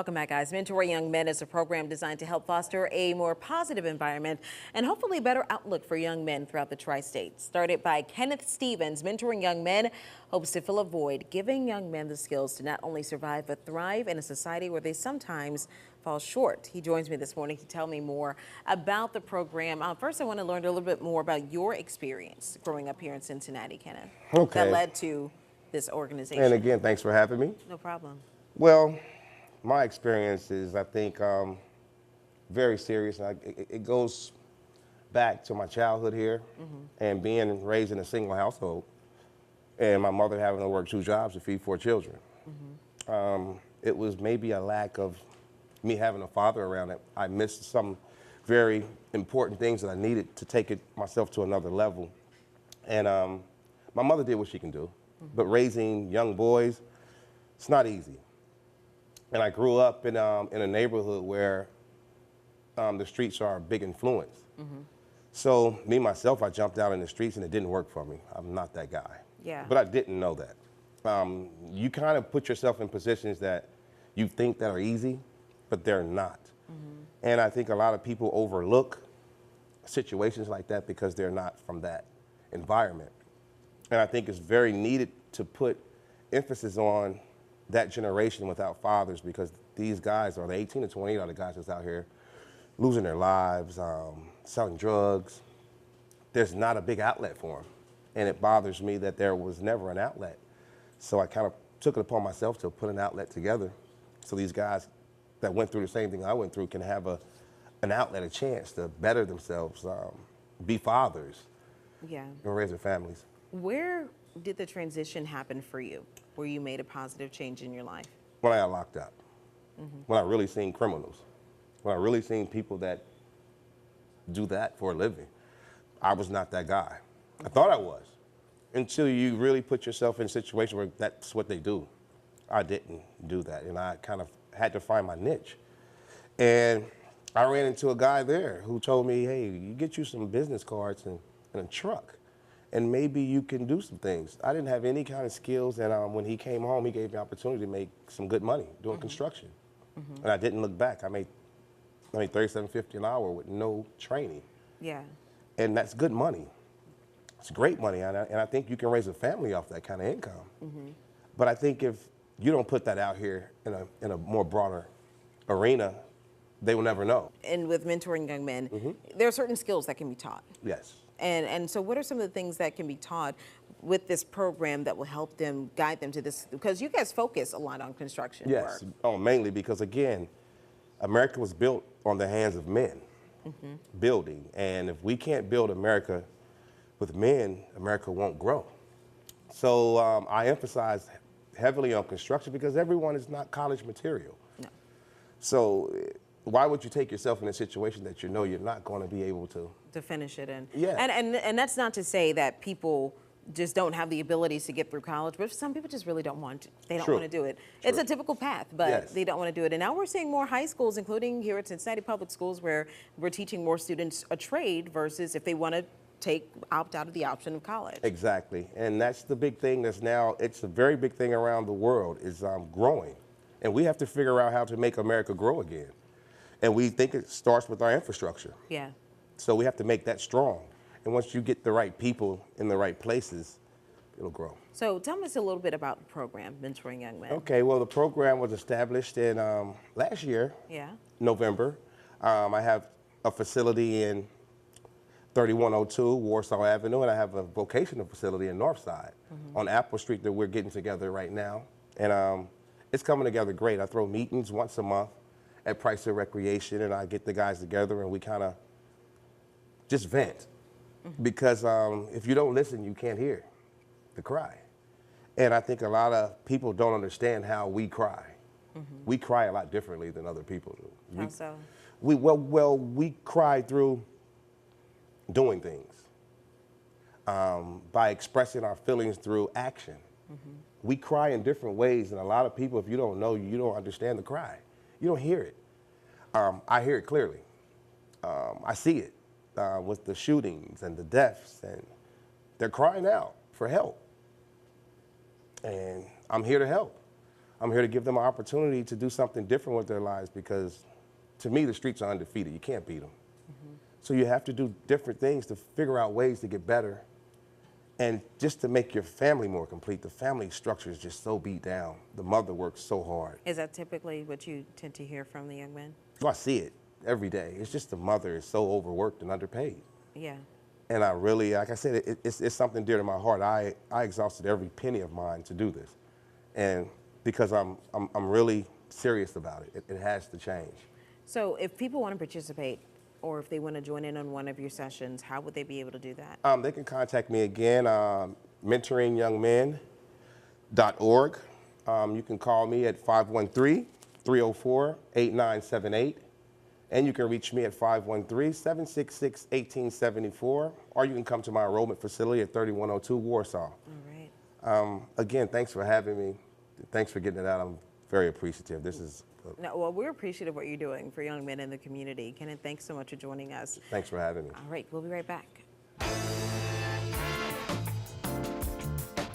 Welcome back, guys. Mentoring Young Men is a program designed to help foster a more positive environment and hopefully a better outlook for young men throughout the tri-state. Started by Kenneth Stevens, Mentoring Young Men hopes to fill a void, giving young men the skills to not only survive but thrive in a society where they sometimes fall short. He joins me this morning to tell me more about the program. First, I want to learn a little bit more about your experience growing up here in Cincinnati, Kenneth. Okay. That led to this organization. And again, thanks for having me. No problem. Well, my experience is, I think, very serious. And it goes back to my childhood here and being raised in a single household and my mother having to work 2 jobs to feed 4 children. It was maybe a lack of me having a father around that I missed some very important things that I needed to take it myself to another level. And my mother did what she can do, but raising young boys, it's not easy. And I grew up in a neighborhood where the streets are a big influence. So me, myself, I jumped out in the streets and it didn't work for me. I'm not that guy. Yeah. But I didn't know that. You kind of put yourself in positions that you think that are easy, but they're not. And I think a lot of people overlook situations like that because they're not from that environment. And I think it's very needed to put emphasis on that generation without fathers, because these guys are the 18 to 28 are the guys that's out here losing their lives, selling drugs. There's not a big outlet for them. And it bothers me that there was never an outlet. So I kind of took it upon myself to put an outlet together so these guys that went through the same thing I went through can have an outlet, a chance to better themselves, be fathers, Yeah. and raise their families. Where did the transition happen for you, where you made a positive change in your life? When I got locked up, when I really seen criminals, when I really seen people that do that for a living. I was not that guy. I thought I was, until you really put yourself in a situation where that's what they do. I didn't do that, and I kind of had to find my niche. And I ran into a guy there who told me, hey, you get you some business cards and a truck, and maybe you can do some things. I didn't have any kind of skills, and when he came home, he gave me opportunity to make some good money doing construction. And I didn't look back. I made $37.50 an hour with no training. Yeah. And that's good money. It's great money, and I think you can raise a family off that kind of income. But I think if you don't put that out here in a more broader arena, they will never know. And with mentoring young men, there are certain skills that can be taught. Yes. And so what are some of the things that can be taught with this program that will help them, guide them to this? Because you guys focus a lot on construction Yes. work. Oh, mainly because, again, America was built on the hands of men building. And if we can't build America with men, America won't grow. So I emphasize heavily on construction because everyone is not college material. No. So why would you take yourself in a situation that you know you're not going to be able to Finish it in. Yeah. And that's not to say that people just don't have the abilities to get through college, but some people just really don't want to. They don't True. want to do it. True. It's a typical path, but Yes. they don't want to do it. And now we're seeing more high schools, including here at Cincinnati Public Schools, where we're teaching more students a trade versus if they want to opt out of the option of college. Exactly, and that's the big thing that's now, it's a very big thing around the world, is growing. And we have to figure out how to make America grow again. And we think it starts with our infrastructure. Yeah. So we have to make that strong. And once you get the right people in the right places, it'll grow. So tell us a little bit about the program, Mentoring Young Men. Okay, well, the program was established in last year, Yeah. November. I have a facility in 3102 Warsaw Avenue, and I have a vocational facility in Northside on Apple Street that we're getting together right now. And it's coming together great. I throw meetings once a month at Pricer Recreation, and I get the guys together and we kind of just vent. Because if you don't listen, you can't hear the cry. And I think a lot of people don't understand how we cry. We cry a lot differently than other people do. How so? We cry through doing things, by expressing our feelings through action. We cry in different ways, and a lot of people, if you don't know, you don't understand the cry. You don't hear it. I hear it clearly. I see it with the shootings and the deaths, and they're crying out for help. And I'm here to help. I'm here to give them an opportunity to do something different with their lives because, to me, the streets are undefeated. You can't beat them. So you have to do different things to figure out ways to get better and just to make your family more complete. The family structure is just so beat down. The mother works so hard. Is that typically what you tend to hear from the young men? So I see it every day. It's just the mother is so overworked and underpaid. Yeah. And I really, like I said, it's something dear to my heart. I exhausted every penny of mine to do this. And because I'm really serious about it. It has to change. So if people want to participate or if they want to join in on one of your sessions, how would they be able to do that? They can contact me again, mentoringyoungmen.org. You can call me at 513-304-8978. And you can reach me at 513-766-1874. Or you can come to my enrollment facility at 3102 Warsaw. All right. Again, thanks for having me. Thanks for getting it out. I'm very appreciative. This is. No, well, we're appreciative of what you're doing for young men in the community. Kenneth, thanks so much for joining us. Thanks for having me. All right, we'll be right back.